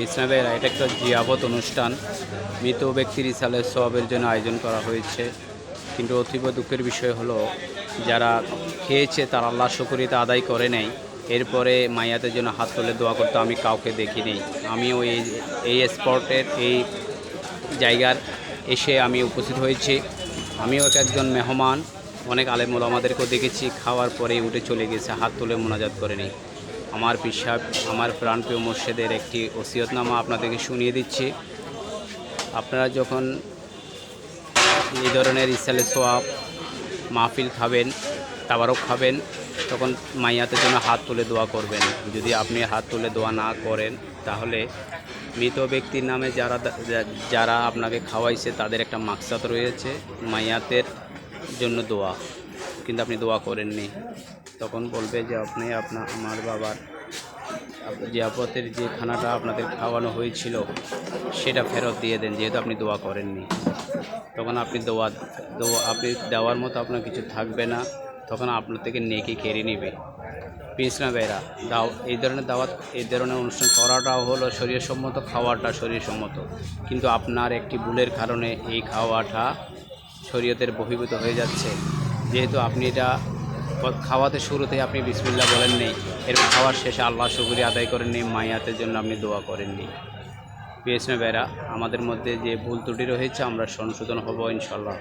ইসলামের এটা একটা জিয়াবত অনুষ্ঠান, মৃত ব্যক্তির ইসালে সওয়াবের জন্য আয়োজন করা হয়েছে। কিন্তু অতীব দুঃখের বিষয় হলো, যারা খেয়েছে তারা আল্লাহ শুকরিয়া আদায় করে নেই, এরপরে মাইয়াতের জন্য হাত তুলে দোয়া করতে আমি কাউকে দেখিনি। আমিও এই স্পটের এই জায়গার এসে আমি উপস্থিত হয়েছি। আমিও একজন মেহমান, অনেক আলেম ওলামাদেরকেও দেখেছি খাওয়ার পরেই উঠে চলে গেছে, হাত তুলে মোনাজাত করেনি। আমার পিসাব, আমার প্রাণপ্রিয় মুর্শিদের একটি ওসিয়তনামা আপনাদেরকে শুনিয়ে দিচ্ছি। আপনারা যখন এই ধরনের ইসালে সোয়াব মাহফিল খাবেন, তাবারক খাবেন, তখন মাইয়াতের জন্য হাত তুলে দোয়া করবেন। যদি আপনি হাত তুলে দোয়া না করেন, তাহলে মৃত ব্যক্তির নামে যারা আপনাকে খাওয়াইছে তাদের একটা মাকসাদ রয়েছে মাইয়াতের জন্য দোয়া, কিন্তু আপনি দোয়া করেননি। তখন বলবে যে আপনি আমার বাবার জিয়াপতের যে খানাটা আপনাদের খাওয়ানো হয়েছিল সেটা ফেরত দিয়ে দেন, যেহেতু আপনি দোয়া করেননি। তখন আপনি আপনি দেওয়ার মতো আপনার কিছু থাকবে না, তখন আপনার থেকে নেকি কেড়ে নেবে। পিসনা বেরা এই ধরনের দাওয়াত, এই ধরনের অনুষ্ঠান করাটাও হলো শরীয়সম্মত, খাওয়াটা শরীয়সম্মত, কিন্তু আপনার একটি ভুলের কারণে এই খাওয়াটা শরীয়তের বহির্ভূত হয়ে যাচ্ছে। যেহেতু আপনি এটা খাওয়াতে শুরুতেই আপনি বিসমিল্লাহ বলেন নেই, এরপর খাওয়ার শেষে আল্লাহ শুকরিয়া আদায় করেননি, মাইয়াতের জন্য আপনি দোয়া করেননি। পিসনা বেরা, আমাদের মধ্যে যে ভুল ত্রুটি রয়েছে আমরা সংশোধন হব ইনশাল্লাহ।